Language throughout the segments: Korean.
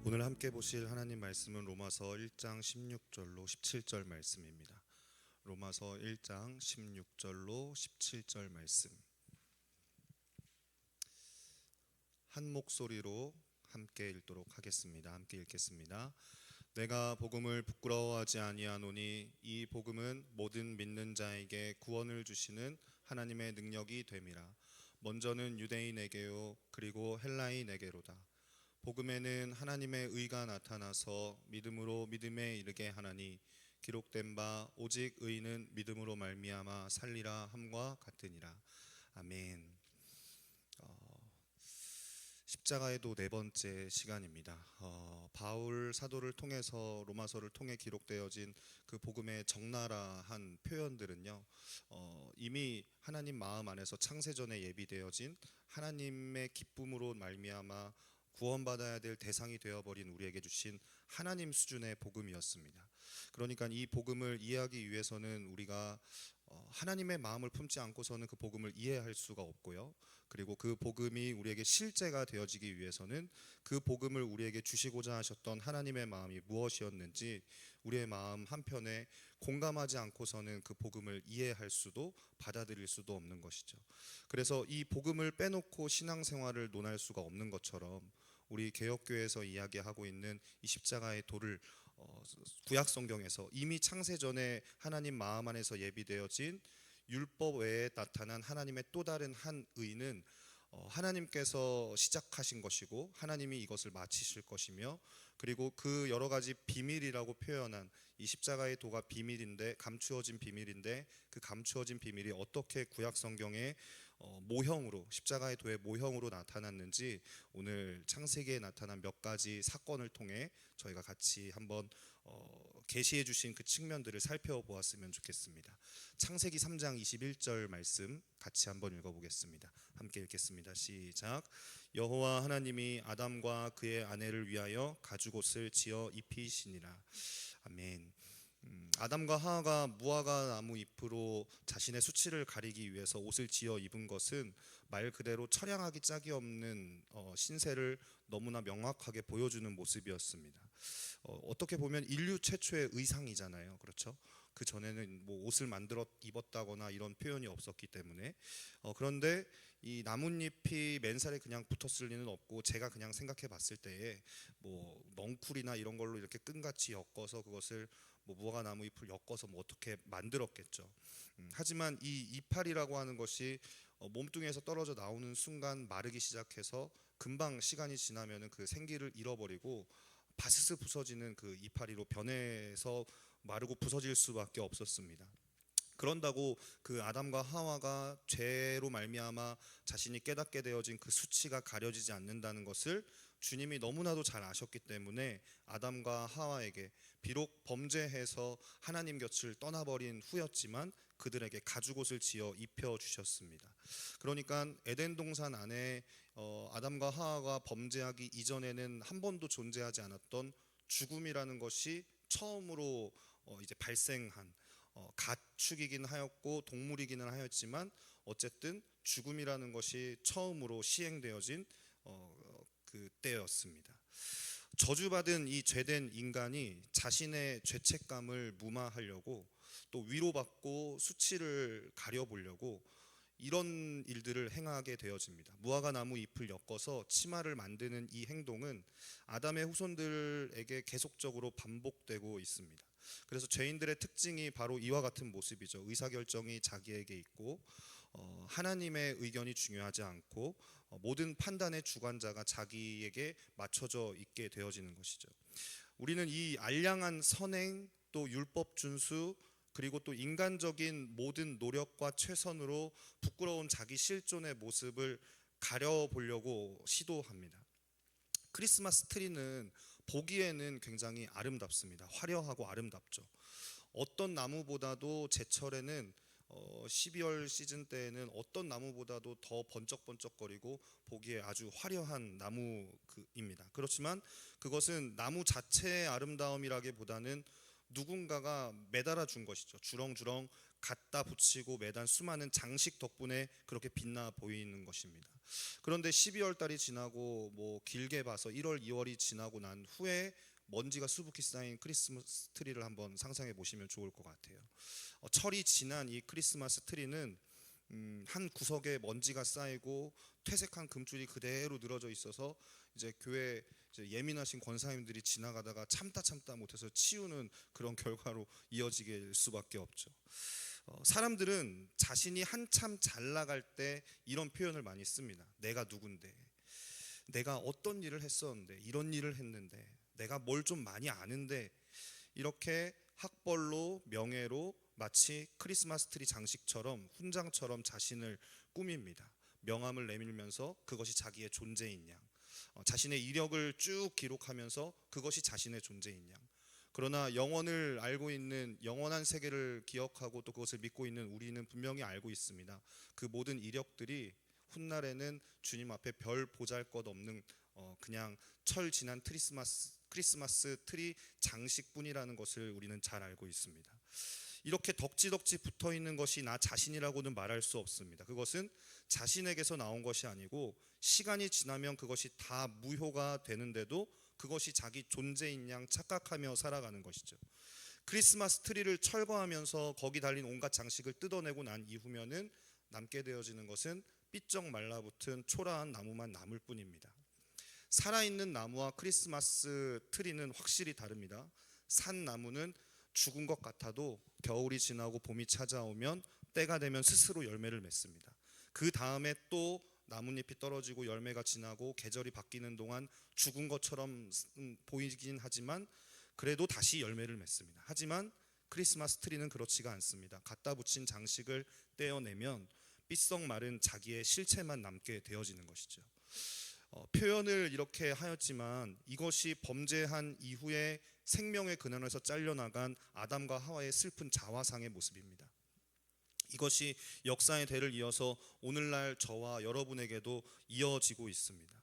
오늘 함께 보실 하나님 말씀은 로마서 1장 16절로 17절 말씀입니다. 로마서 1장 16절로 17절 말씀. 한 목소리로 함께 읽도록 하겠습니다. 함께 읽겠습니다. 내가 복음을 부끄러워하지 아니하노니 이 복음은 모든 믿는 자에게 구원을 주시는 하나님의 능력이 됨이라. 먼저는 유대인에게요 그리고 헬라인에게로다. 복음에는 하나님의 의가 나타나서 믿음으로 믿음에 이르게 하나니 기록된 바 오직 의인은 믿음으로 말미암아 살리라 함과 같으니라. 아멘. 십자가의도 네 번째 시간입니다. 바울 사도를 통해서 로마서를 통해 기록되어진 그 복음의 적나라한 표현들은요, 이미 하나님 마음 안에서 창세전에 예비되어진 하나님의 기쁨으로 말미암아 구원받아야 될 대상이 되어버린 우리에게 주신 하나님 수준의 복음이었습니다. 그러니까 이 복음을 이해하기 위해서는 우리가 하나님의 마음을 품지 않고서는 그 복음을 이해할 수가 없고요. 그리고 그 복음이 우리에게 실제가 되어지기 위해서는 그 복음을 우리에게 주시고자 하셨던 하나님의 마음이 무엇이었는지 우리의 마음 한편에 공감하지 않고서는 그 복음을 이해할 수도 받아들일 수도 없는 것이죠. 그래서 이 복음을 빼놓고 신앙생활을 논할 수가 없는 것처럼 우리 개혁교회에서 이야기하고 있는 이 십자가의 도를 구약 성경에서 이미 창세 전에 하나님 마음 안에서 예비되어진 율법 외에 나타난 하나님의 또 다른 한 의는 하나님께서 시작하신 것이고 하나님이 이것을 마치실 것이며, 그리고 그 여러 가지 비밀이라고 표현한 이 십자가의 도가 비밀인데, 감추어진 비밀인데, 그 감추어진 비밀이 어떻게 구약 성경의 모형으로, 십자가의 도의 모형으로 나타났는지 오늘 창세기에 나타난 몇 가지 사건을 통해 저희가 같이 한번 계시해 주신 그 측면들을 살펴보았으면 좋겠습니다. 창세기 3장 21절 말씀 같이 한번 읽어보겠습니다. 함께 읽겠습니다. 시작. 여호와 하나님이 아담과 그의 아내를 위하여 가죽옷을 지어 입히시니라. 아멘. 아담과 하와가 무화과 나무 잎으로 자신의 수치를 가리기 위해서 옷을 지어 입은 것은 말 그대로 처량하기 짝이 없는 신세를 너무나 명확하게 보여주는 모습이었습니다. 어떻게 보면 인류 최초의 의상이잖아요. 그렇죠? 그 전에는 뭐 옷을 만들어 입었다거나 이런 표현이 없었기 때문에 그런데 이 나뭇잎이 맨살에 그냥 붙었을 리는 없고, 제가 그냥 생각해 봤을 때에 뭐 넝쿨이나 이런 걸로 이렇게 끈같이 엮어서 그것을 뭐 무화과 나무 잎을 엮어서 뭐 어떻게 만들었겠죠. 하지만 이 이파리라고 하는 것이 몸뚱이에서 떨어져 나오는 순간 마르기 시작해서 금방 시간이 지나면은 그 생기를 잃어버리고 바스스 부서지는 그 이파리로 변해서 마르고 부서질 수밖에 없었습니다. 그런다고 그 아담과 하와가 죄로 말미암아 자신이 깨닫게 되어진 그 수치가 가려지지 않는다는 것을 주님이 너무나도 잘 아셨기 때문에 아담과 하와에게 비록 범죄해서 하나님 곁을 떠나버린 후였지만 그들에게 가죽옷을 지어 입혀주셨습니다. 그러니까 에덴 동산 안에 아담과 하와가 범죄하기 이전에는 한 번도 존재하지 않았던 죽음이라는 것이 처음으로 이제 발생한 가축이긴 하였고 동물이기는 하였지만 어쨌든 죽음이라는 것이 처음으로 시행되어진 그 때였습니다. 저주받은 이 죄된 인간이 자신의 죄책감을 무마하려고 또 위로받고 수치를 가려보려고 이런 일들을 행하게 되어집니다. 무화과 나무 잎을 엮어서 치마를 만드는 이 행동은 아담의 후손들에게 계속적으로 반복되고 있습니다. 그래서 죄인들의 특징이 바로 이와 같은 모습이죠. 의사결정이 자기에게 있고 하나님의 의견이 중요하지 않고 모든 판단의 주관자가 자기에게 맞춰져 있게 되어지는 것이죠. 우리는 이 알량한 선행, 또 율법 준수, 그리고 또 인간적인 모든 노력과 최선으로 부끄러운 자기 실존의 모습을 가려보려고 시도합니다. 크리스마스 트리는 보기에는 굉장히 아름답습니다. 화려하고 아름답죠. 어떤 나무보다도 제철에는 12월 시즌 때에는 어떤 나무보다도 더 번쩍번쩍거리고 보기에 아주 화려한 나무입니다. 그렇지만 그것은 나무 자체의 아름다움이라기보다는 누군가가 매달아 준 것이죠. 주렁주렁 갖다 붙이고 매단 수많은 장식 덕분에 그렇게 빛나 보이는 것입니다. 그런데 12월 달이 지나고 뭐 길게 봐서 1월, 2월이 지나고 난 후에 먼지가 수북히 쌓인 크리스마스 트리를 한번 상상해 보시면 좋을 것 같아요. 철이 지난 이 크리스마스 트리는 한 구석에 먼지가 쌓이고 퇴색한 금줄이 그대로 늘어져 있어서 이제 교회 이제 예민하신 권사님들이 지나가다가 참다 못해서 치우는 그런 결과로 이어지게 될 수밖에 없죠. 사람들은 자신이 한참 잘 나갈 때 이런 표현을 많이 씁니다. 내가 누군데, 내가 어떤 일을 했었는데, 이런 일을 했는데, 내가 뭘 좀 많이 아는데, 이렇게 학벌로 명예로 마치 크리스마스 트리 장식처럼 훈장처럼 자신을 꾸밉니다. 명함을 내밀면서 그것이 자기의 존재인 양, 자신의 이력을 쭉 기록하면서 그것이 자신의 존재인 양. 그러나 영원을 알고 있는, 영원한 세계를 기억하고 또 그것을 믿고 있는 우리는 분명히 알고 있습니다. 그 모든 이력들이 훗날에는 주님 앞에 별 보잘것없는 그냥 철 지난 크리스마스 트리 장식뿐이라는 것을 우리는 잘 알고 있습니다. 이렇게 덕지덕지 붙어있는 것이 나 자신이라고는 말할 수 없습니다. 그것은 자신에게서 나온 것이 아니고 시간이 지나면 그것이 다 무효가 되는데도 그것이 자기 존재인 양 착각하며 살아가는 것이죠. 크리스마스 트리를 철거하면서 거기 달린 온갖 장식을 뜯어내고 난 이후면은 남게 되어지는 것은 삐쩍 말라붙은 초라한 나무만 남을 뿐입니다. 살아있는 나무와 크리스마스 트리는 확실히 다릅니다. 산 나무는 죽은 것 같아도 겨울이 지나고 봄이 찾아오면 때가 되면 스스로 열매를 맺습니다. 그 다음에 또 나뭇잎이 떨어지고 열매가 지나고 계절이 바뀌는 동안 죽은 것처럼 보이긴 하지만 그래도 다시 열매를 맺습니다. 하지만 크리스마스 트리는 그렇지가 않습니다. 갖다 붙인 장식을 떼어내면 삐썩 마른 자기의 실체만 남게 되어지는 것이죠. 표현을 이렇게 하였지만 이것이 범죄한 이후에 생명의 근원에서 잘려나간 아담과 하와의 슬픈 자화상의 모습입니다. 이것이 역사의 대를 이어서 오늘날 저와 여러분에게도 이어지고 있습니다.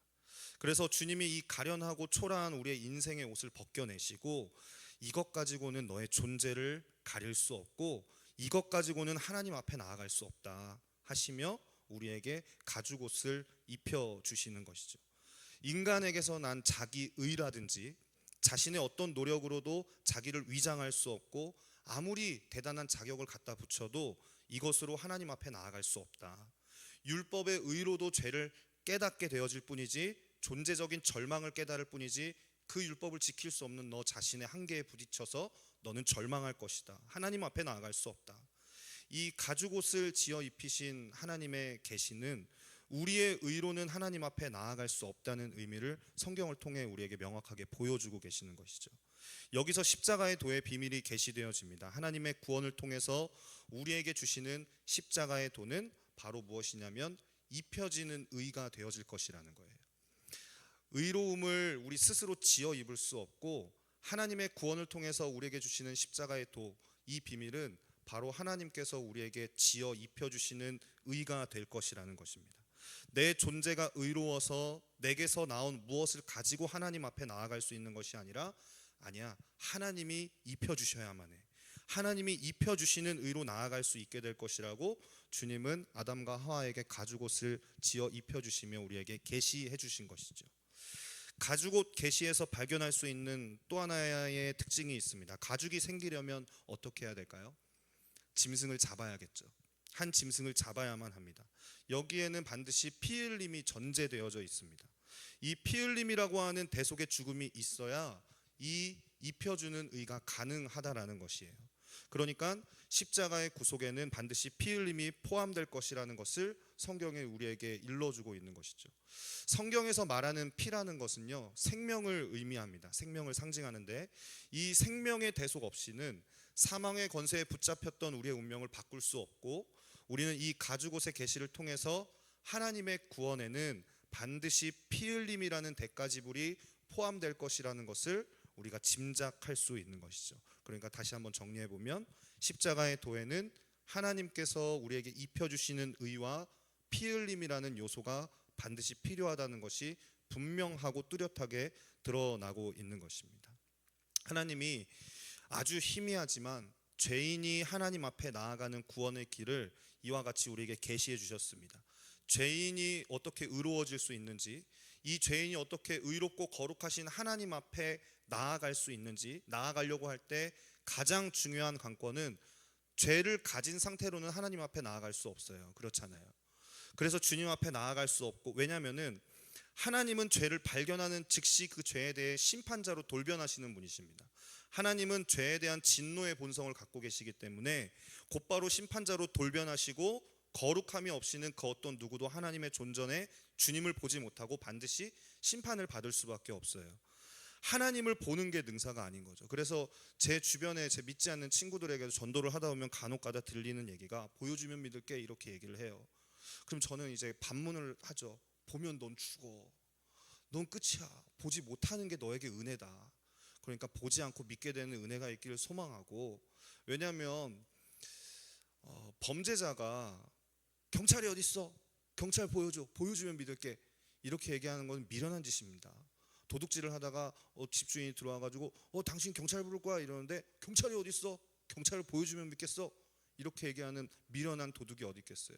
그래서 주님이 이 가련하고 초라한 우리의 인생의 옷을 벗겨내시고 이것 가지고는 너의 존재를 가릴 수 없고 이것 가지고는 하나님 앞에 나아갈 수 없다 하시며 우리에게 가죽옷을 입혀주시는 것이죠. 인간에게서 난 자기의라든지 자신의 어떤 노력으로도 자기를 위장할 수 없고 아무리 대단한 자격을 갖다 붙여도 이것으로 하나님 앞에 나아갈 수 없다. 율법의 의로도 죄를 깨닫게 되어질 뿐이지 존재적인 절망을 깨달을 뿐이지 그 율법을 지킬 수 없는 너 자신의 한계에 부딪혀서 너는 절망할 것이다. 하나님 앞에 나아갈 수 없다. 이 가죽옷을 지어 입히신 하나님의 계시는 우리의 의로는 하나님 앞에 나아갈 수 없다는 의미를 성경을 통해 우리에게 명확하게 보여주고 계시는 것이죠. 여기서 십자가의 도의 비밀이 계시되어집니다. 하나님의 구원을 통해서 우리에게 주시는 십자가의 도는 바로 무엇이냐면 입혀지는 의가 되어질 것이라는 거예요. 의로움을 우리 스스로 지어 입을 수 없고 하나님의 구원을 통해서 우리에게 주시는 십자가의 도, 이 비밀은 바로 하나님께서 우리에게 지어 입혀주시는 의가 될 것이라는 것입니다. 내 존재가 의로워서 내게서 나온 무엇을 가지고 하나님 앞에 나아갈 수 있는 것이 아니라 아니야, 하나님이 입혀주셔야만 해. 하나님이 입혀주시는 의로 나아갈 수 있게 될 것이라고 주님은 아담과 하와에게 가죽옷을 지어 입혀주시며 우리에게 계시해 주신 것이죠. 가죽옷 계시에서 발견할 수 있는 또 하나의 특징이 있습니다. 가죽이 생기려면 어떻게 해야 될까요? 짐승을 잡아야겠죠. 한 짐승을 잡아야만 합니다. 여기에는 반드시 피 흘림이 전제되어져 있습니다. 이 피 흘림이라고 하는 대속의 죽음이 있어야 이 입혀주는 의가 가능하다라는 것이에요. 그러니까 십자가의 구속에는 반드시 피 흘림이 포함될 것이라는 것을 성경에 우리에게 일러주고 있는 것이죠. 성경에서 말하는 피라는 것은요, 생명을 의미합니다. 생명을 상징하는데 이 생명의 대속 없이는 사망의 권세에 붙잡혔던 우리의 운명을 바꿀 수 없고 우리는 이 가죽옷의 계시를 통해서 하나님의 구원에는 반드시 피 흘림이라는 대가지불이 포함될 것이라는 것을 우리가 짐작할 수 있는 것이죠. 그러니까 다시 한번 정리해 보면 십자가의 도에는 하나님께서 우리에게 입혀주시는 의와 피 흘림이라는 요소가 반드시 필요하다는 것이 분명하고 뚜렷하게 드러나고 있는 것입니다. 하나님이 아주 희미하지만 죄인이 하나님 앞에 나아가는 구원의 길을 이와 같이 우리에게 계시해 주셨습니다. 죄인이 어떻게 의로워질 수 있는지, 이 죄인이 어떻게 의롭고 거룩하신 하나님 앞에 나아갈 수 있는지, 나아가려고 할 때 가장 중요한 관건은 죄를 가진 상태로는 하나님 앞에 나아갈 수 없어요. 그렇잖아요. 그래서 주님 앞에 나아갈 수 없고, 왜냐하면은 하나님은 죄를 발견하는 즉시 그 죄에 대해 심판자로 돌변하시는 분이십니다. 하나님은 죄에 대한 진노의 본성을 갖고 계시기 때문에 곧바로 심판자로 돌변하시고, 거룩함이 없이는 그 어떤 누구도 하나님의 존전에 주님을 보지 못하고 반드시 심판을 받을 수밖에 없어요. 하나님을 보는 게 능사가 아닌 거죠. 그래서 제 주변에 제 믿지 않는 친구들에게도 전도를 하다 보면 간혹가다 들리는 얘기가, 보여주면 믿을게, 이렇게 얘기를 해요. 그럼 저는 이제 반문을 하죠. 보면 넌 죽어. 넌 끝이야. 보지 못하는 게 너에게 은혜다. 그러니까 보지 않고 믿게 되는 은혜가 있기를 소망하고, 왜냐하면 범죄자가 경찰이 어디 있어? 경찰 보여줘. 보여주면 믿을게. 이렇게 얘기하는 건 미련한 짓입니다. 도둑질을 하다가 집주인이 들어와가지고 당신 경찰 부를 거야 이러는데, 경찰이 어디 있어? 경찰을 보여주면 믿겠어? 이렇게 얘기하는 미련한 도둑이 어디 있겠어요?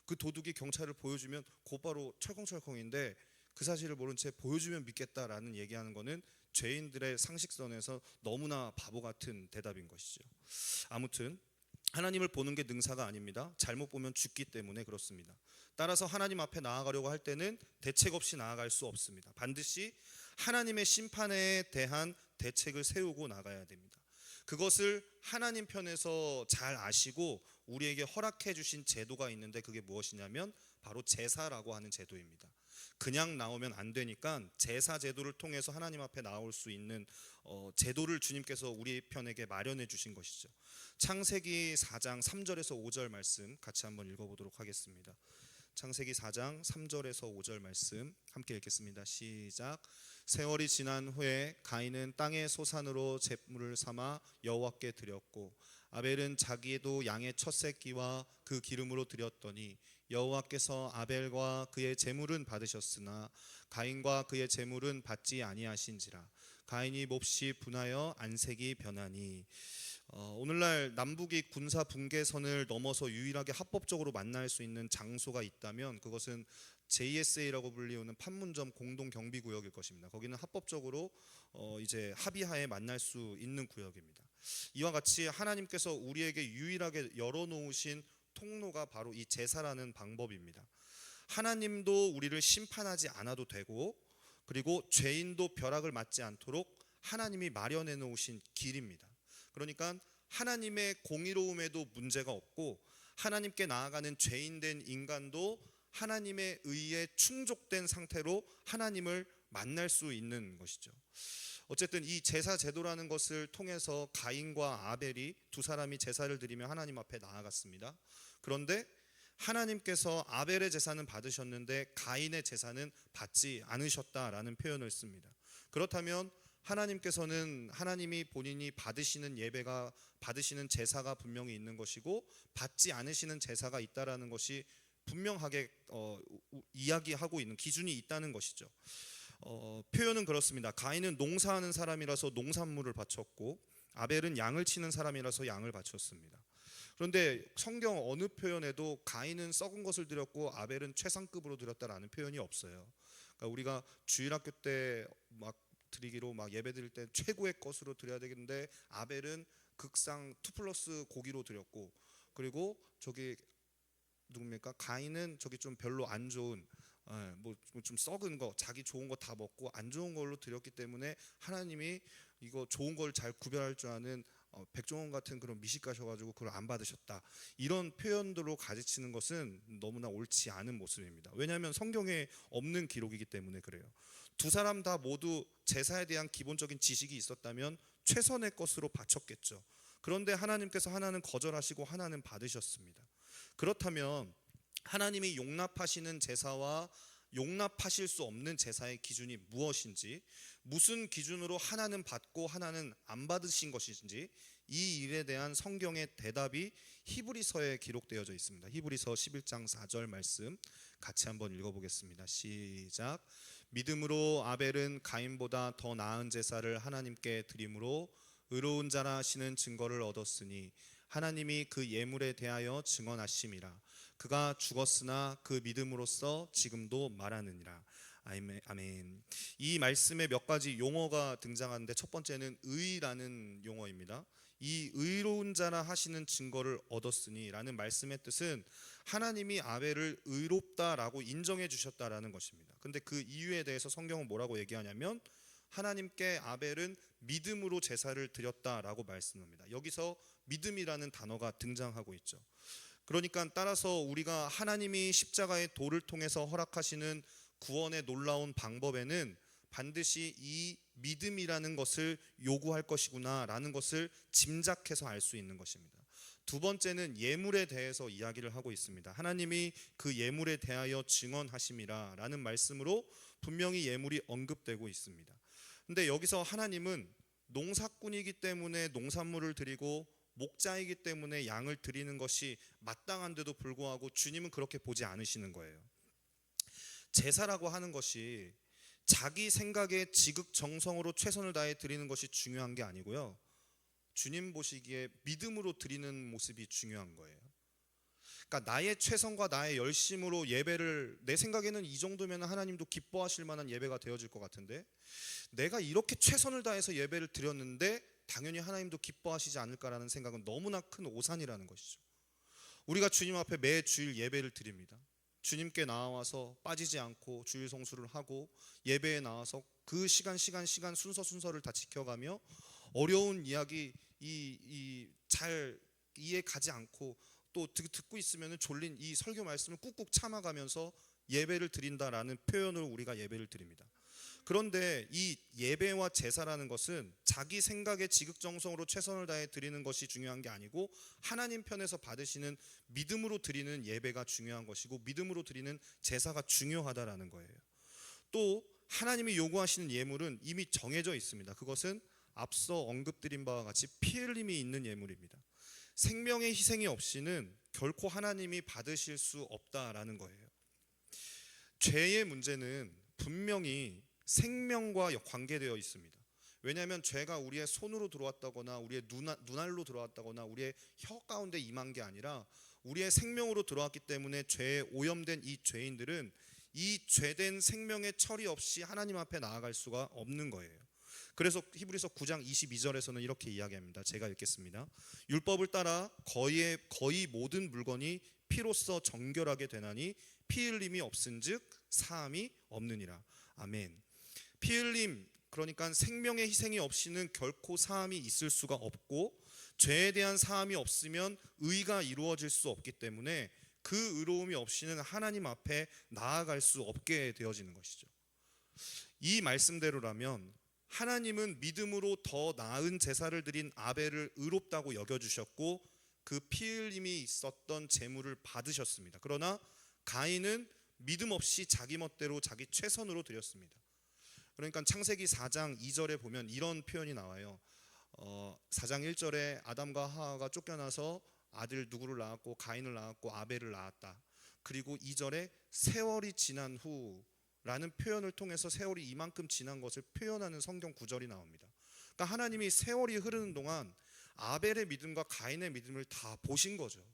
그 도둑이 경찰을 보여주면 곧바로 철컹철컹인데, 그 사실을 모른 채 보여주면 믿겠다라는 얘기하는 거는 죄인들의 상식선에서 너무나 바보 같은 대답인 것이죠. 아무튼 하나님을 보는 게 능사가 아닙니다. 잘못 보면 죽기 때문에 그렇습니다. 따라서 하나님 앞에 나아가려고 할 때는 대책 없이 나아갈 수 없습니다. 반드시 하나님의 심판에 대한 대책을 세우고 나가야 됩니다. 그것을 하나님 편에서 잘 아시고 우리에게 허락해 주신 제도가 있는데, 그게 무엇이냐면 바로 제사라고 하는 제도입니다. 그냥 나오면 안 되니까 제사 제도를 통해서 하나님 앞에 나올 수 있는 제도를 주님께서 우리 편에게 마련해 주신 것이죠. 창세기 4장 3절에서 5절 말씀 같이 한번 읽어보도록 하겠습니다. 창세기 4장 3절에서 5절 말씀 함께 읽겠습니다. 시작. 세월이 지난 후에 가인은 땅의 소산으로 제물을 삼아 여호와께 드렸고, 아벨은 자기도 양의 첫 새끼와 그 기름으로 드렸더니 여호와께서 아벨과 그의 제물은 받으셨으나 가인과 그의 제물은 받지 아니하신지라. 가인이 몹시 분하여 안색이 변하니. 오늘날 남북이 군사 분계선을 넘어서 유일하게 합법적으로 만날 수 있는 장소가 있다면 그것은 JSA라고 불리우는 판문점 공동경비구역일 것입니다. 거기는 합법적으로 이제 합의하에 만날 수 있는 구역입니다. 이와 같이 하나님께서 우리에게 유일하게 열어놓으신 통로가 바로 이 제사라는 방법입니다. 하나님도 우리를 심판하지 않아도 되고, 그리고 죄인도 벼락을 맞지 않도록 하나님이 마련해 놓으신 길입니다. 그러니까 하나님의 공의로움에도 문제가 없고, 하나님께 나아가는 죄인된 인간도 하나님의 의에 충족된 상태로 하나님을 만날 수 있는 것이죠. 어쨌든 이 제사 제도라는 것을 통해서 가인과 아벨이 두 사람이 제사를 드리며 하나님 앞에 나아갔습니다. 그런데 하나님께서 아벨의 제사는 받으셨는데 가인의 제사는 받지 않으셨다라는 표현을 씁니다. 그렇다면 하나님께서는 하나님이 본인이 받으시는 예배가, 받으시는 제사가 분명히 있는 것이고 받지 않으시는 제사가 있다라는 것이 분명하게 이야기하고 있는 기준이 있다는 것이죠. 표현은 그렇습니다. 가인은 농사하는 사람이라서 농산물을 바쳤고, 아벨은 양을 치는 사람이라서 양을 바쳤습니다. 그런데 성경 어느 표현에도 가인은 썩은 것을 드렸고 아벨은 최상급으로 드렸다라는 표현이 없어요. 그러니까 우리가 주일학교 때 막 드리기로 막 예배 드릴 때 최고의 것으로 드려야 되겠는데, 아벨은 극상 2+ 고기로 드렸고, 그리고 저기 누굽니까? 가인은 저기 좀 별로 안 좋은 뭐 좀 썩은 거, 자기 좋은 거 다 먹고 안 좋은 걸로 드렸기 때문에 하나님이 이거 좋은 걸 잘 구별할 줄 아는 백종원 같은 그런 미식가셔가지고 그걸 안 받으셨다. 이런 표현들로 가르치는 것은 너무나 옳지 않은 모습입니다. 왜냐하면 성경에 없는 기록이기 때문에 그래요. 두 사람 다 모두 제사에 대한 기본적인 지식이 있었다면 최선의 것으로 바쳤겠죠. 그런데 하나님께서 하나는 거절하시고 하나는 받으셨습니다. 그렇다면 하나님이 용납하시는 제사와 용납하실 수 없는 제사의 기준이 무엇인지, 무슨 기준으로 하나는 받고 하나는 안 받으신 것인지, 이 일에 대한 성경의 대답이 히브리서에 기록되어져 있습니다. 히브리서 11장 4절 말씀 같이 한번 읽어보겠습니다. 시작. 믿음으로 아벨은 가인보다 더 나은 제사를 하나님께 드림으로 의로운 자라 하시는 증거를 얻었으니 하나님이 그 예물에 대하여 증언하심이라. 그가 죽었으나 그 믿음으로써 지금도 말하느니라. 아멘. 이 말씀에 몇 가지 용어가 등장하는데 첫 번째는 의라는 용어입니다. 이 의로운 자라 하시는 증거를 얻었으니 라는 말씀의 뜻은 하나님이 아벨을 의롭다라고 인정해 주셨다라는 것입니다. 근데 그 이유에 대해서 성경은 뭐라고 얘기하냐면 하나님께 아벨은 믿음으로 제사를 드렸다라고 말씀합니다. 여기서 믿음이라는 단어가 등장하고 있죠. 그러니까 따라서 우리가 하나님이 십자가의 도를 통해서 허락하시는 구원의 놀라운 방법에는 반드시 이 믿음이라는 것을 요구할 것이구나 라는 것을 짐작해서 알 수 있는 것입니다. 두 번째는 예물에 대해서 이야기를 하고 있습니다. 하나님이 그 예물에 대하여 증언하심이라 라는 말씀으로 분명히 예물이 언급되고 있습니다. 근데 여기서 하나님은 농사꾼이기 때문에 농산물을 드리고 목자이기 때문에 양을 드리는 것이 마땅한데도 불구하고 주님은 그렇게 보지 않으시는 거예요. 제사라고 하는 것이 자기 생각에 지극정성으로 최선을 다해 드리는 것이 중요한 게 아니고요, 주님 보시기에 믿음으로 드리는 모습이 중요한 거예요. 그러니까 나의 최선과 나의 열심으로 예배를, 내 생각에는 이 정도면 하나님도 기뻐하실 만한 예배가 되어질 것 같은데, 내가 이렇게 최선을 다해서 예배를 드렸는데 당연히 하나님도 기뻐하시지 않을까라는 생각은 너무나 큰 오산이라는 것이죠. 우리가 주님 앞에 매 주일 예배를 드립니다. 주님께 나와서 빠지지 않고 주일 성수를 하고 예배에 나와서 그 시간 순서를 다 지켜가며 어려운 이야기 잘 이해 가지 않고 또 듣고 있으면 졸린 이 설교 말씀을 꾹꾹 참아가면서 예배를 드린다라는 표현으로 우리가 예배를 드립니다. 그런데 이 예배와 제사라는 것은 자기 생각에 지극정성으로 최선을 다해 드리는 것이 중요한 게 아니고 하나님 편에서 받으시는 믿음으로 드리는 예배가 중요한 것이고 믿음으로 드리는 제사가 중요하다라는 거예요. 또 하나님이 요구하시는 예물은 이미 정해져 있습니다. 그것은 앞서 언급드린 바와 같이 피 흘림이 있는 예물입니다. 생명의 희생이 없이는 결코 하나님이 받으실 수 없다라는 거예요. 죄의 문제는 분명히 생명과 관계되어 있습니다. 왜냐하면 죄가 우리의 손으로 들어왔다거나 우리의 눈알로 들어왔다거나 우리의 혀 가운데 임한 게 아니라 우리의 생명으로 들어왔기 때문에 죄에 오염된 이 죄인들은 이 죄된 생명의 처리 없이 하나님 앞에 나아갈 수가 없는 거예요. 그래서 히브리서 9장 22절에서는 이렇게 이야기합니다. 제가 읽겠습니다. 율법을 따라 거의 모든 물건이 피로써 정결하게 되나니 피 흘림이 없은즉 사함이 없느니라. 아멘. 피 흘림, 그러니까 생명의 희생이 없이는 결코 사함이 있을 수가 없고 죄에 대한 사함이 없으면 의가 이루어질 수 없기 때문에 그 의로움이 없이는 하나님 앞에 나아갈 수 없게 되어지는 것이죠. 이 말씀대로라면 하나님은 믿음으로 더 나은 제사를 드린 아벨을 의롭다고 여겨주셨고 그 피 흘림이 있었던 제물을 받으셨습니다. 그러나 가인은 믿음 없이 자기 멋대로 자기 최선으로 드렸습니다. 그러니까 창세기 4장 2절에 보면 이런 표현이 나와요. 4장 1절에 아담과 하와가 쫓겨나서 아들 누구를 낳았고 가인을 낳았고 아벨을 낳았다. 그리고 2절에 세월이 지난 후라는 표현을 통해서 세월이 이만큼 지난 것을 표현하는 성경 구절이 나옵니다. 그러니까 하나님이 세월이 흐르는 동안 아벨의 믿음과 가인의 믿음을 다 보신 거죠.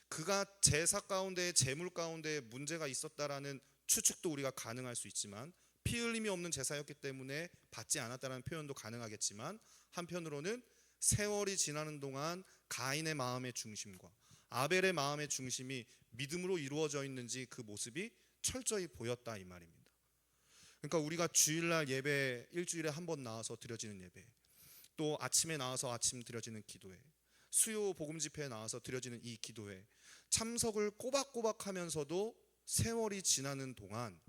그가 제사 가운데 제물 가운데 문제가 있었다라는 추측도 우리가 가능할 수 있지만 피 흘림이 없는 제사였기 때문에 받지 않았다는 표현도 가능하겠지만 한편으로는 세월이 지나는 동안 가인의 마음의 중심과 아벨의 마음의 중심이 믿음으로 이루어져 있는지 그 모습이 철저히 보였다 이 말입니다. 그러니까 우리가 주일날 예배, 일주일에 한 번 나와서 드려지는 예배, 또 아침에 나와서 아침 드려지는 기도회, 수요 복음 집회에 나와서 드려지는 이 기도회, 참석을 꼬박꼬박 하면서도 세월이 지나는 동안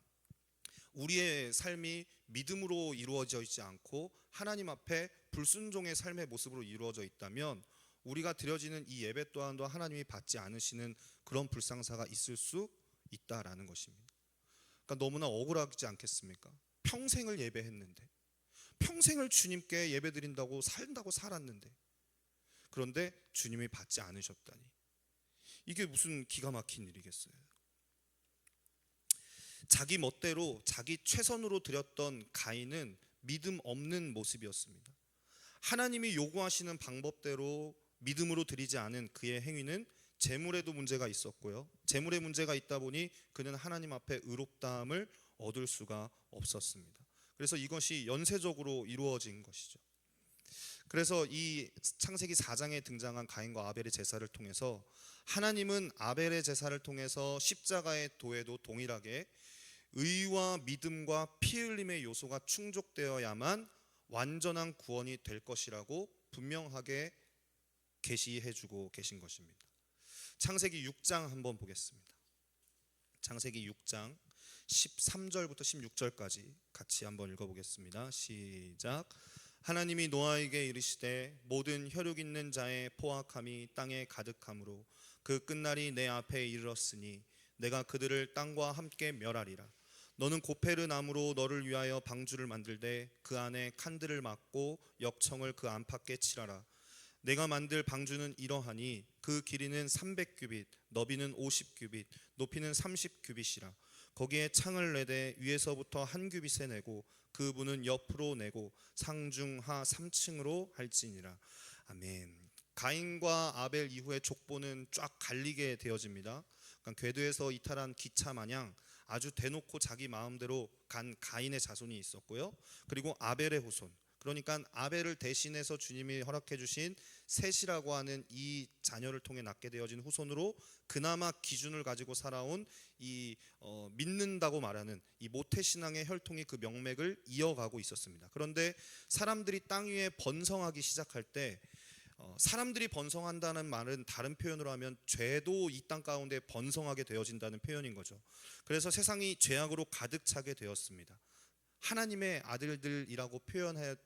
우리의 삶이 믿음으로 이루어져 있지 않고 하나님 앞에 불순종의 삶의 모습으로 이루어져 있다면 우리가 드려지는 이 예배 또한도 하나님이 받지 않으시는 그런 불상사가 있을 수 있다라는 것입니다. 그러니까 너무나 억울하지 않겠습니까? 평생을 예배했는데, 평생을 주님께 예배드린다고 산다고 살았는데, 그런데 주님이 받지 않으셨다니, 이게 무슨 기가 막힌 일이겠어요. 자기 멋대로 자기 최선으로 드렸던 가인은 믿음 없는 모습이었습니다. 하나님이 요구하시는 방법대로 믿음으로 드리지 않은 그의 행위는 재물에도 문제가 있었고요. 재물에 문제가 있다 보니 그는 하나님 앞에 의롭다함을 얻을 수가 없었습니다. 그래서 이것이 연쇄적으로 이루어진 것이죠. 그래서 이 창세기 4장에 등장한 가인과 아벨의 제사를 통해서 하나님은 아벨의 제사를 통해서 십자가의 도에도 동일하게 의와 믿음과 피 흘림의 요소가 충족되어야만 완전한 구원이 될 것이라고 분명하게 계시해 주고 계신 것입니다. 창세기 6장 한번 보겠습니다. 창세기 6장 13절부터 16절까지 같이 한번 읽어보겠습니다. 시작. 하나님이 노아에게 이르시되 모든 혈육 있는 자의 포악함이 땅에 가득함으로 그 끝날이 내 앞에 이르렀으니 내가 그들을 땅과 함께 멸하리라. 너는 고페르 나무로 너를 위하여 방주를 만들되 그 안에 칸들을 막고 역청을 그 안팎에 칠하라. 내가 만들 방주는 이러하니 그 길이는 300규빗, 너비는 50규빗, 높이는 30규빗이라. 거기에 창을 내되 위에서부터 한 규빗에 내고 그 문은 옆으로 내고 상중하 3층으로 할지니라. 아멘. 가인과 아벨 이후의 족보는 쫙 갈리게 되어집니다. 그러니까 궤도에서 이탈한 기차 마냥 아주 대놓고 자기 마음대로 간 가인의 자손이 있었고요. 그리고 아벨의 후손, 그러니까 아벨을 대신해서 주님이 허락해 주신 셋이라고 하는 이 자녀를 통해 낳게 되어진 후손으로 그나마 기준을 가지고 살아온 이 믿는다고 말하는 이 모태신앙의 혈통이 그 명맥을 이어가고 있었습니다. 그런데 사람들이 땅 위에 번성하기 시작할 때 사람들이 번성한다는 말은 다른 표현으로 하면 죄도 이 땅 가운데 번성하게 되어진다는 표현인 거죠. 그래서 세상이 죄악으로 가득 차게 되었습니다. 하나님의 아들들이라고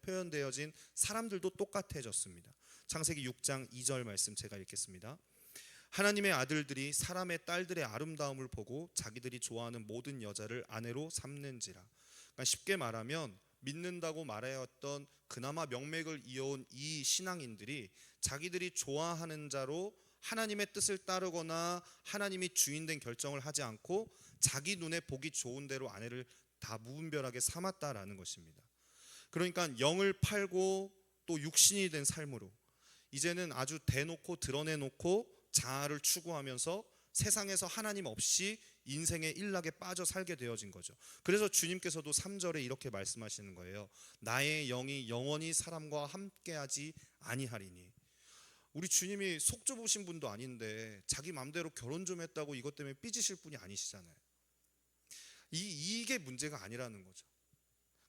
표현되어진 사람들도 똑같아졌습니다. 창세기 6장 2절 말씀 제가 읽겠습니다. 하나님의 아들들이 사람의 딸들의 아름다움을 보고 자기들이 좋아하는 모든 여자를 아내로 삼는지라. 그러니까 쉽게 말하면 믿는다고 말하였던 그나마 명맥을 이어온 이 신앙인들이 자기들이 좋아하는 자로 하나님의 뜻을 따르거나 하나님이 주인된 결정을 하지 않고 자기 눈에 보기 좋은 대로 아내를 다 무분별하게 삼았다라는 것입니다. 그러니까 영을 팔고 또 육신이 된 삶으로 이제는 아주 대놓고 드러내놓고 자아를 추구하면서 세상에서 하나님 없이 인생의 일락에 빠져 살게 되어진 거죠. 그래서 주님께서도 3절에 이렇게 말씀하시는 거예요. 나의 영이 영원히 사람과 함께하지 아니하리니. 우리 주님이 속 좁으신 분도 아닌데 자기 맘대로 결혼 좀 했다고 이것 때문에 삐지실 분이 아니시잖아요. 이게 문제가 아니라는 거죠.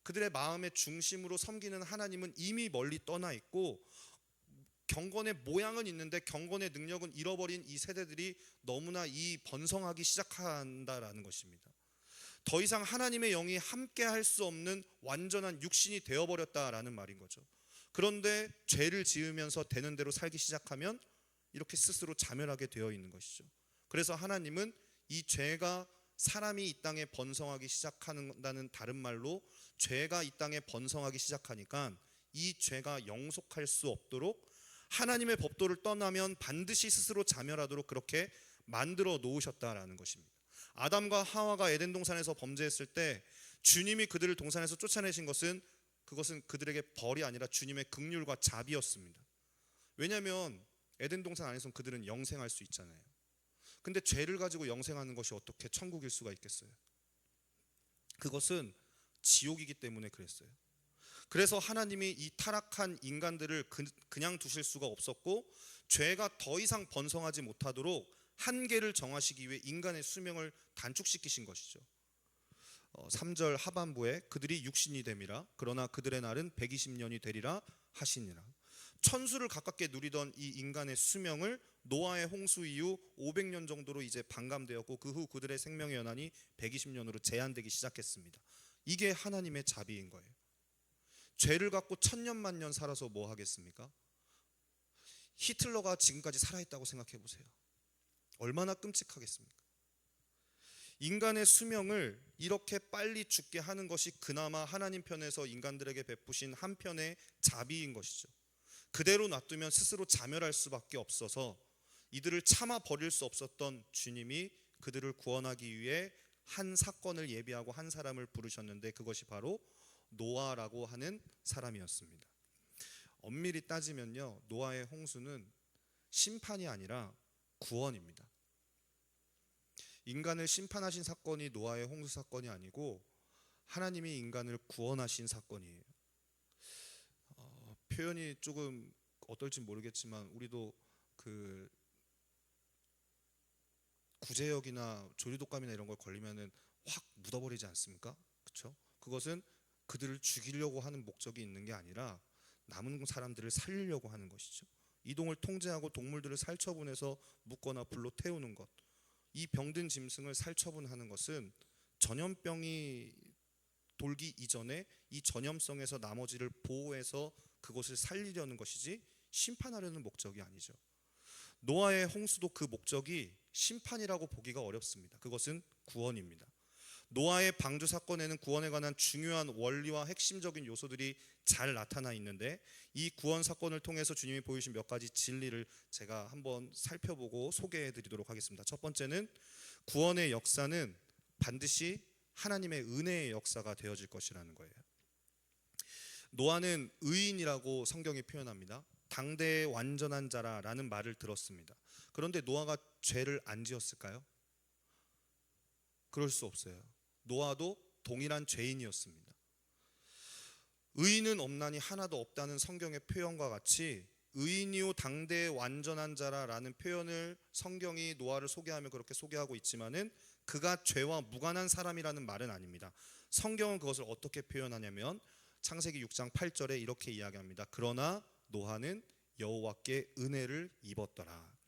그들의 마음의 중심으로 섬기는 하나님은 이미 멀리 떠나 있고 경건의 모양은 있는데 경건의 능력은 잃어버린 이 세대들이 너무나 이 번성하기 시작한다라는 것입니다. 더 이상 하나님의 영이 함께 할 수 없는 완전한 육신이 되어버렸다라는 말인 거죠. 그런데 죄를 지으면서 되는 대로 살기 시작하면 이렇게 스스로 자멸하게 되어 있는 것이죠. 그래서 하나님은 이 죄가 사람이 이 땅에 번성하기 시작한다는 다른 말로 죄가 이 땅에 번성하기 시작하니까 이 죄가 영속할 수 없도록 하나님의 법도를 떠나면 반드시 스스로 자멸하도록 그렇게 만들어 놓으셨다라는 것입니다. 아담과 하와가 에덴 동산에서 범죄했을 때 주님이 그들을 동산에서 쫓아내신 것은 그것은 그들에게 벌이 아니라 주님의 긍휼과 자비였습니다. 왜냐하면 에덴 동산 안에서는 그들은 영생할 수 있잖아요. 근데 죄를 가지고 영생하는 것이 어떻게 천국일 수가 있겠어요? 그것은 지옥이기 때문에 그랬어요. 그래서 하나님이 이 타락한 인간들을 그냥 두실 수가 없었고 죄가 더 이상 번성하지 못하도록 한계를 정하시기 위해 인간의 수명을 단축시키신 것이죠. 3절 하반부에 그들이 육신이 됨이라 그러나 그들의 날은 120년이 되리라 하시니라. 천수를 가깝게 누리던 이 인간의 수명을 노아의 홍수 이후 500년 정도로 이제 반감되었고 그 후 그들의 생명의 연한이 120년으로 제한되기 시작했습니다. 이게 하나님의 자비인 거예요. 죄를 갖고 천년 만년 살아서 뭐 하겠습니까? 히틀러가 지금까지 살아있다고 생각해 보세요. 얼마나 끔찍하겠습니까? 인간의 수명을 이렇게 빨리 죽게 하는 것이 그나마 하나님 편에서 인간들에게 베푸신 한편의 자비인 것이죠. 그대로 놔두면 스스로 자멸할 수밖에 없어서 이들을 참아 버릴 수 없었던 주님이 그들을 구원하기 위해 한 사건을 예비하고 한 사람을 부르셨는데 그것이 바로 노아라고 하는 사람이었습니다. 엄밀히 따지면요, 노아의 홍수는 심판이 아니라 구원입니다. 인간을 심판하신 사건이 노아의 홍수 사건이 아니고 하나님이 인간을 구원하신 사건이에요. 표현이 조금 어떨지 모르겠지만 우리도 그 구제역이나 조류독감이나 이런 걸 걸리면은 확 묻어버리지 않습니까? 그렇죠? 그것은 그들을 죽이려고 하는 목적이 있는 게 아니라 남은 사람들을 살리려고 하는 것이죠. 이동을 통제하고 동물들을 살처분해서 묻거나 불로 태우는 것, 이 병든 짐승을 살처분하는 것은 전염병이 돌기 이전에 이 전염성에서 나머지를 보호해서 그것을 살리려는 것이지 심판하려는 목적이 아니죠. 노아의 홍수도 그 목적이 심판이라고 보기가 어렵습니다. 그것은 구원입니다. 노아의 방주 사건에는 구원에 관한 중요한 원리와 핵심적인 요소들이 잘 나타나 있는데 이 구원 사건을 통해서 주님이 보이신 몇 가지 진리를 제가 한번 살펴보고 소개해 드리도록 하겠습니다. 첫 번째는 구원의 역사는 반드시 하나님의 은혜의 역사가 되어질 것이라는 거예요. 노아는 의인이라고 성경이 표현합니다. 당대의 완전한 자라라는 말을 들었습니다. 그런데 노아가 죄를 안 지었을까요? 그럴 수 없어요. 노아도 동일한 죄인이었습니다. 의인은 없나니 하나도 없다는 성경의 표현과 같이 의인이요 당대의 완전한 자라라는 표현을 성경이 노아를 소개하며 그렇게 소개하고 있지만은 그가 죄와 무관한 사람이라는 말은 아닙니다. 성경은 그것을 어떻게 표현하냐면 창세기 6장 8절에 이렇게 이야기합니다. 그러나 노아는 여호와께 은혜를 입었더라.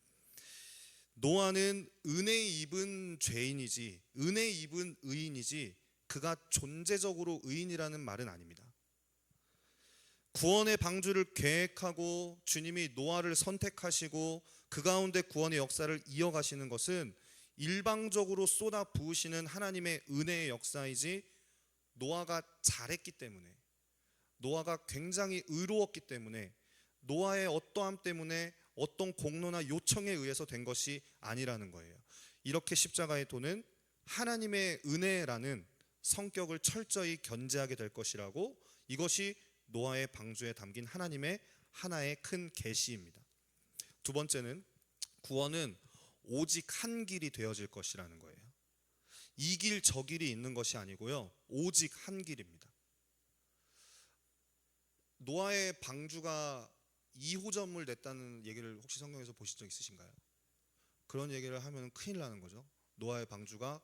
노아는 은혜 입은 죄인이지 은혜 입은 의인이지 그가 존재적으로 의인이라는 말은 아닙니다. 구원의 방주를 계획하고 주님이 노아를 선택하시고 그 가운데 구원의 역사를 이어가시는 것은 일방적으로 쏟아 부으시는 하나님의 은혜의 역사이지 노아가 잘했기 때문에 노아가 굉장히 의로웠기 때문에 노아의 어떠함 때문에 어떤 공로나 요청에 의해서 된 것이 아니라는 거예요. 이렇게 십자가의 도는 하나님의 은혜라는 성격을 철저히 견지하게 될 것이라고 이것이 노아의 방주에 담긴 하나님의 하나의 큰 계시입니다. 두 번째는 구원은 오직 한 길이 되어질 것이라는 거예요. 이 길 저 길이 있는 것이 아니고요. 오직 한 길입니다. 노아의 방주가 2호점을 냈다는 얘기를 혹시 성경에서 보신 적 있으신가요? 그런 얘기를 하면 큰일 나는 거죠. 노아의 방주가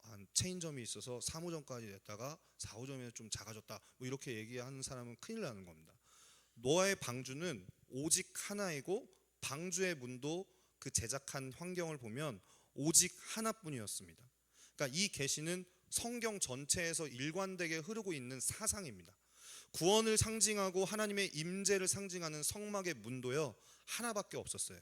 한 체인점이 있어서 3호점까지 냈다가 4호점에 좀 작아졌다 뭐 이렇게 얘기하는 사람은 큰일 나는 겁니다. 노아의 방주는 오직 하나이고 방주의 문도 그 제작한 환경을 보면 오직 하나뿐이었습니다. 그러니까 이 계시는 성경 전체에서 일관되게 흐르고 있는 사상입니다. 구원을 상징하고 하나님의 임재를 상징하는 성막의 문도요 하나밖에 없었어요.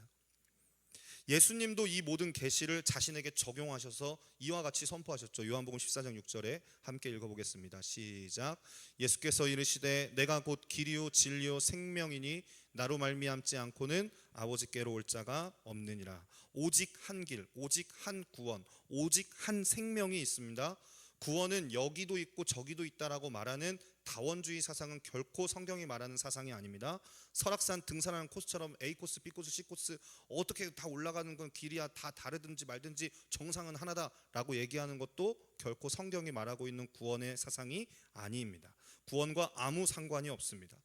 예수님도 이 모든 계시를 자신에게 적용하셔서 이와 같이 선포하셨죠. 요한복음 14장 6절에 함께 읽어보겠습니다. 시작. 예수께서 이르시되 내가 곧 길이요 진리요 생명이니 나로 말미암지 않고는 아버지께로 올 자가 없느니라. 오직 한 길, 오직 한 구원, 오직 한 생명이 있습니다. 구원은 여기도 있고 저기도 있다라고 말하는 다원주의 사상은 결코 성경이 말하는 사상이 아닙니다. 설악산 등산하는 코스처럼 A 코스, B 코스, C 코스 어떻게 다 올라가는 건 길이야 다 다르든지 말든지 정상은 하나다라고 얘기하는 것도 결코 성경이 말하고 있는 구원의 사상이 아닙니다. 구원과 아무 상관이 없습니다.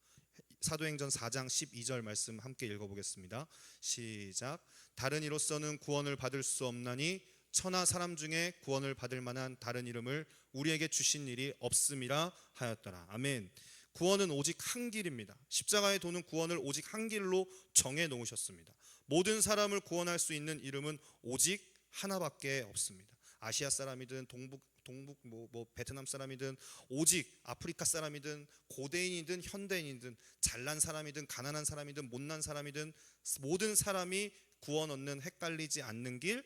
사도행전 4장 12절 말씀 함께 읽어보겠습니다. 시작. 다른 이로서는 구원을 받을 수 없나니 천하 사람 중에 구원을 받을 만한 다른 이름을 우리에게 주신 일이 없음이라 하였더라. 아멘. 구원은 오직 한 길입니다. 십자가의 도는 구원을 오직 한 길로 정해 놓으셨습니다. 모든 사람을 구원할 수 있는 이름은 오직 하나밖에 없습니다. 아시아 사람이든 동북 베트남 사람이든 오직 아프리카 사람이든 고대인이든 현대인이든 잘난 사람이든 가난한 사람이든 못난 사람이든 모든 사람이 구원 얻는 헷갈리지 않는 길,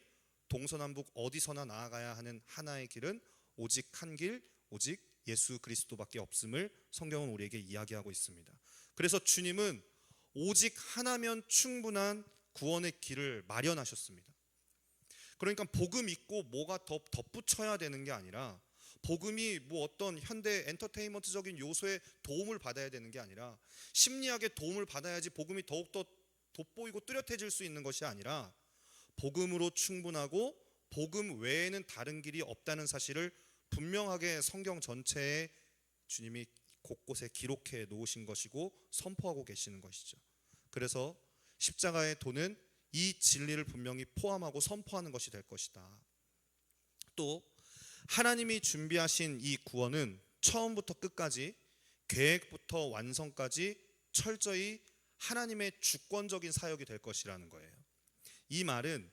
동서남북 어디서나 나아가야 하는 하나의 길은 오직 한 길, 오직 예수 그리스도밖에 없음을 성경은 우리에게 이야기하고 있습니다. 그래서 주님은 오직 하나면 충분한 구원의 길을 마련하셨습니다. 그러니까 복음 있고 뭐가 더 덧붙여야 되는 게 아니라 복음이 뭐 어떤 현대 엔터테인먼트적인 요소에 도움을 받아야 되는 게 아니라 심리학의 도움을 받아야지 복음이 더욱더 돋보이고 뚜렷해질 수 있는 것이 아니라 복음으로 충분하고 복음 외에는 다른 길이 없다는 사실을 분명하게 성경 전체에 주님이 곳곳에 기록해 놓으신 것이고 선포하고 계시는 것이죠. 그래서 십자가의 도는 이 진리를 분명히 포함하고 선포하는 것이 될 것이다. 또 하나님이 준비하신 이 구원은 처음부터 끝까지 계획부터 완성까지 철저히 하나님의 주권적인 사역이 될 것이라는 거예요. 이 말은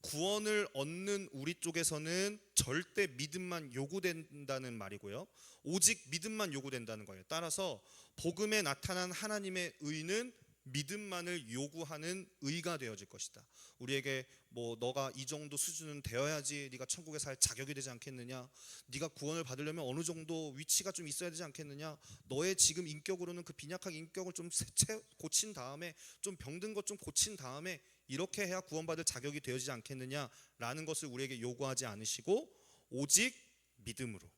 구원을 얻는 우리 쪽에서는 절대 믿음만 요구된다는 말이고요. 오직 믿음만 요구된다는 거예요. 따라서 복음에 나타난 하나님의 의는 믿음만을 요구하는 의가 되어질 것이다. 우리에게 너가 이 정도 수준은 되어야지 네가 천국에 살 자격이 되지 않겠느냐, 네가 구원을 받으려면 어느 정도 위치가 좀 있어야 되지 않겠느냐, 너의 지금 인격으로는 그 빈약한 인격을 좀 고친 다음에 좀 병든 것 좀 고친 다음에 이렇게 해야 구원받을 자격이 되어지지 않겠느냐라는 것을 우리에게 요구하지 않으시고 오직 믿음으로.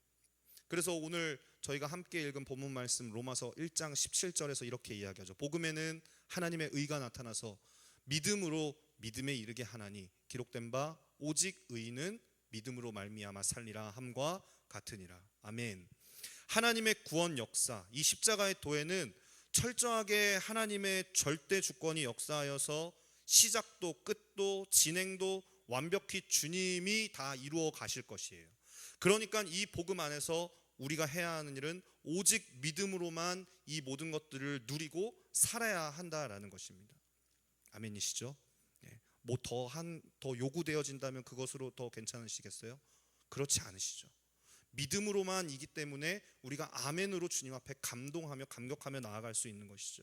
그래서 오늘 저희가 함께 읽은 본문 말씀 로마서 1장 17절에서 이렇게 이야기하죠. 복음에는 하나님의 의가 나타나서 믿음으로 믿음에 이르게 하나니 기록된 바 오직 의인은 믿음으로 말미암아 살리라 함과 같으니라. 아멘. 하나님의 구원 역사, 이 십자가의 도에는 철저하게 하나님의 절대 주권이 역사하여서 시작도 끝도 진행도 완벽히 주님이 다 이루어 가실 것이에요. 그러니까 이 복음 안에서 우리가 해야 하는 일은 오직 믿음으로만 이 모든 것들을 누리고 살아야 한다라는 것입니다. 아멘이시죠? 더 요구되어진다면 그것으로 더 괜찮으시겠어요? 그렇지 않으시죠. 믿음으로만이기 때문에 우리가 아멘으로 주님 앞에 감동하며 감격하며 나아갈 수 있는 것이죠.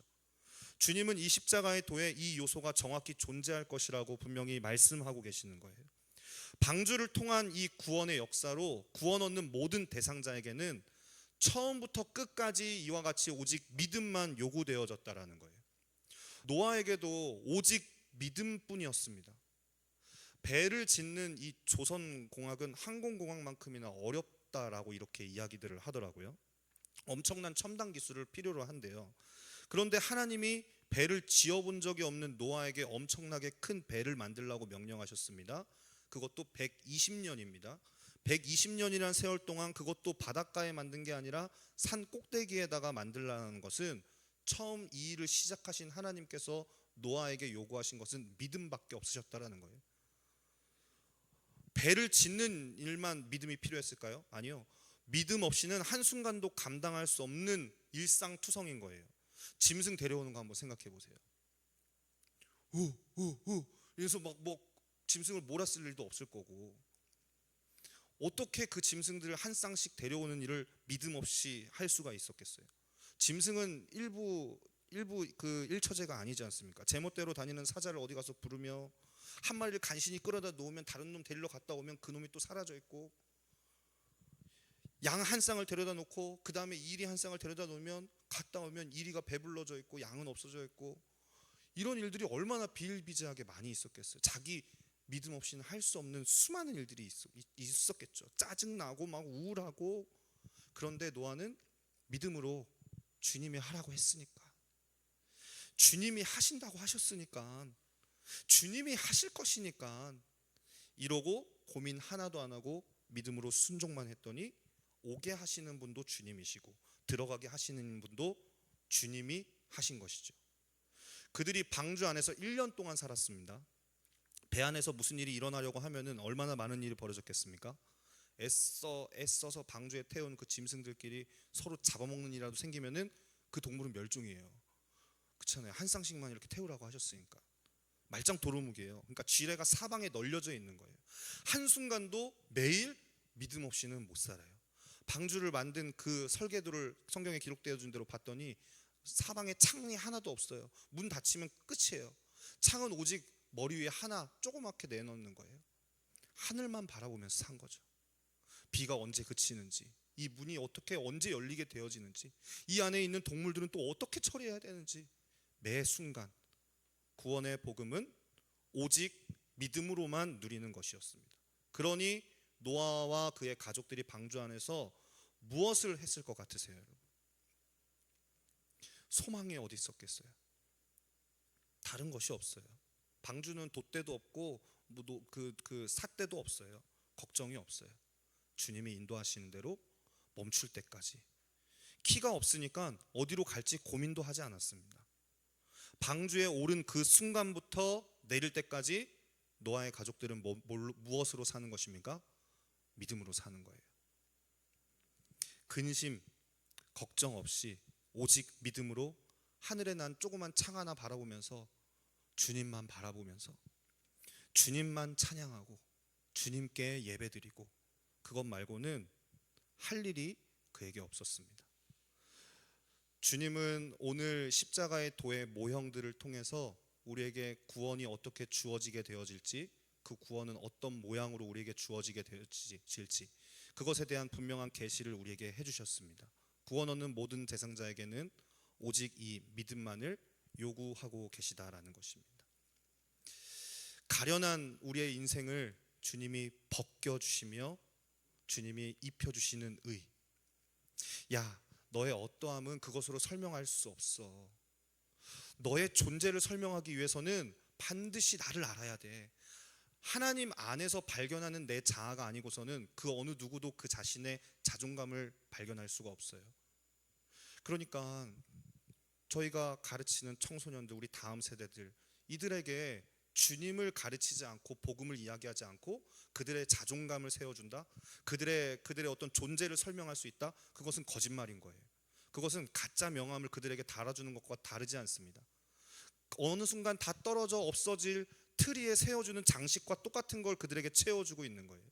주님은 이 십자가의 도에 이 요소가 정확히 존재할 것이라고 분명히 말씀하고 계시는 거예요. 방주를 통한 이 구원의 역사로 구원 얻는 모든 대상자에게는 처음부터 끝까지 이와 같이 오직 믿음만 요구되어졌다라는 거예요. 노아에게도 오직 믿음뿐이었습니다. 배를 짓는 이 조선공학은 항공공학만큼이나 어렵다라고 이렇게 이야기들을 하더라고요. 엄청난 첨단 기술을 필요로 한대요. 그런데 하나님이 배를 지어본 적이 없는 노아에게 엄청나게 큰 배를 만들라고 명령하셨습니다. 그것도 120년입니다. 120년이라는 세월 동안 그것도 바닷가에 만든 게 아니라 산 꼭대기에다가 만들라는 것은 처음 이 일을 시작하신 하나님께서 노아에게 요구하신 것은 믿음밖에 없으셨다라는 거예요. 배를 짓는 일만 믿음이 필요했을까요? 아니요. 믿음 없이는 한순간도 감당할 수 없는 일상투성인 거예요. 짐승 데려오는 거 한번 생각해 보세요. 그래서 막 짐승을 몰았을 일도 없을 거고, 어떻게 그 짐승들을 한 쌍씩 데려오는 일을 믿음 없이 할 수가 있었겠어요? 짐승은 일부 그 일처제가 아니지 않습니까? 제멋대로 다니는 사자를 어디 가서 부르며 한 마리를 간신히 끌어다 놓으면 다른 놈 데리러 갔다 오면 그 놈이 또 사라져 있고, 양 한 쌍을 데려다 놓고 그 다음에 이리 한 쌍을 데려다 놓으면 갔다 오면 이리가 배불러져 있고 양은 없어져 있고, 이런 일들이 얼마나 비일비재하게 많이 있었겠어요. 자기 믿음 없이는 할 수 없는 수많은 일들이 있었겠죠. 짜증나고 막 우울하고. 그런데 노아는 믿음으로 주님이 하라고 했으니까, 주님이 하신다고 하셨으니까, 주님이 하실 것이니까 이러고 고민 하나도 안 하고 믿음으로 순종만 했더니 오게 하시는 분도 주님이시고 들어가게 하시는 분도 주님이 하신 것이죠. 그들이 방주 안에서 1년 동안 살았습니다. 배 안에서 무슨 일이 일어나려고 하면은 얼마나 많은 일이 벌어졌겠습니까? 애써서 방주에 태운 그 짐승들끼리 서로 잡아먹는 일이라도 생기면은 그 동물은 멸종이에요. 그렇잖아요. 한 쌍씩만 이렇게 태우라고 하셨으니까. 말짱 도루묵이에요. 그러니까 지뢰가 사방에 널려져 있는 거예요. 한순간도 매일 믿음 없이는 못 살아요. 방주를 만든 그 설계도를 성경에 기록되어진 대로 봤더니 사방에 창이 하나도 없어요. 문 닫히면 끝이에요. 창은 오직 머리 위에 하나 조그맣게 내놓는 거예요. 하늘만 바라보면서 산 거죠. 비가 언제 그치는지, 이 문이 어떻게 언제 열리게 되어지는지, 이 안에 있는 동물들은 또 어떻게 처리해야 되는지, 매 순간 구원의 복음은 오직 믿음으로만 누리는 것이었습니다. 그러니 노아와 그의 가족들이 방주 안에서 무엇을 했을 것 같으세요, 여러분? 소망이 어디 있었겠어요? 다른 것이 없어요. 방주는 돛대도 없고 그 삿대도 없어요. 걱정이 없어요. 주님이 인도하시는 대로 멈출 때까지. 키가 없으니까 어디로 갈지 고민도 하지 않았습니다. 방주에 오른 그 순간부터 내릴 때까지 노아의 가족들은 무엇으로 사는 것입니까? 믿음으로 사는 거예요. 근심, 걱정 없이 오직 믿음으로 하늘에 난 조그만 창 하나 바라보면서 주님만 바라보면서 주님만 찬양하고 주님께 예배드리고 그것 말고는 할 일이 그에게 없었습니다. 주님은 오늘 십자가의 도의 모형들을 통해서 우리에게 구원이 어떻게 주어지게 되어질지, 그 구원은 어떤 모양으로 우리에게 주어지게 되어질지 그것에 대한 분명한 계시를 우리에게 해주셨습니다. 구원 얻는 모든 대상자에게는 오직 이 믿음만을 요구하고 계시다라는 것입니다. 가련한 우리의 인생을 주님이 벗겨주시며 주님이 입혀주시는 의. 야, 너의 어떠함은 그것으로 설명할 수 없어. 너의 존재를 설명하기 위해서는 반드시 나를 알아야 돼. 하나님 안에서 발견하는 내 자아가 아니고서는 그 어느 누구도 그 자신의 자존감을 발견할 수가 없어요. 그러니까 저희가 가르치는 청소년들, 우리 다음 세대들, 이들에게 주님을 가르치지 않고 복음을 이야기하지 않고 그들의 자존감을 세워준다, 그들의 어떤 존재를 설명할 수 있다, 그것은 거짓말인 거예요. 그것은 가짜 명함을 그들에게 달아주는 것과 다르지 않습니다. 어느 순간 다 떨어져 없어질 트리에 세워주는 장식과 똑같은 걸 그들에게 채워주고 있는 거예요.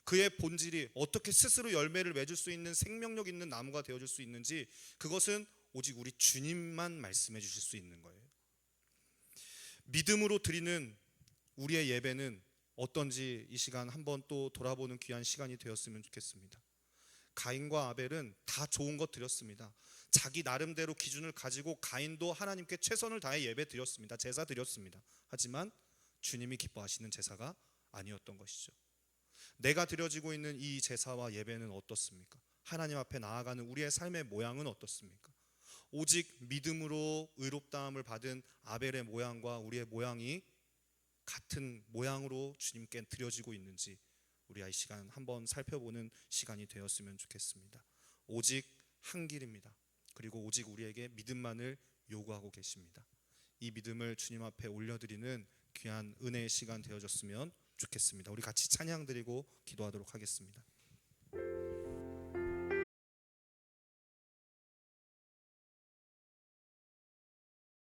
그의 본질이 어떻게 스스로 열매를 맺을 수 있는 생명력 있는 나무가 되어줄 수 있는지, 그것은 오직 우리 주님만 말씀해 주실 수 있는 거예요. 믿음으로 드리는 우리의 예배는 어떤지 이 시간 한번 또 돌아보는 귀한 시간이 되었으면 좋겠습니다. 가인과 아벨은 다 좋은 것 드렸습니다. 자기 나름대로 기준을 가지고 가인도 하나님께 최선을 다해 예배 드렸습니다. 제사 드렸습니다. 하지만 주님이 기뻐하시는 제사가 아니었던 것이죠. 내가 드려지고 있는 이 제사와 예배는 어떻습니까? 하나님 앞에 나아가는 우리의 삶의 모양은 어떻습니까? 오직 믿음으로 의롭다함을 받은 아벨의 모양과 우리의 모양이 같은 모양으로 주님께 드려지고 있는지 우리가 이 시간 한번 살펴보는 시간이 되었으면 좋겠습니다. 오직 한 길입니다. 그리고 오직 우리에게 믿음만을 요구하고 계십니다. 이 믿음을 주님 앞에 올려드리는 귀한 은혜의 시간 되어졌으면 좋겠습니다. 우리 같이 찬양 드리고 기도하도록 하겠습니다.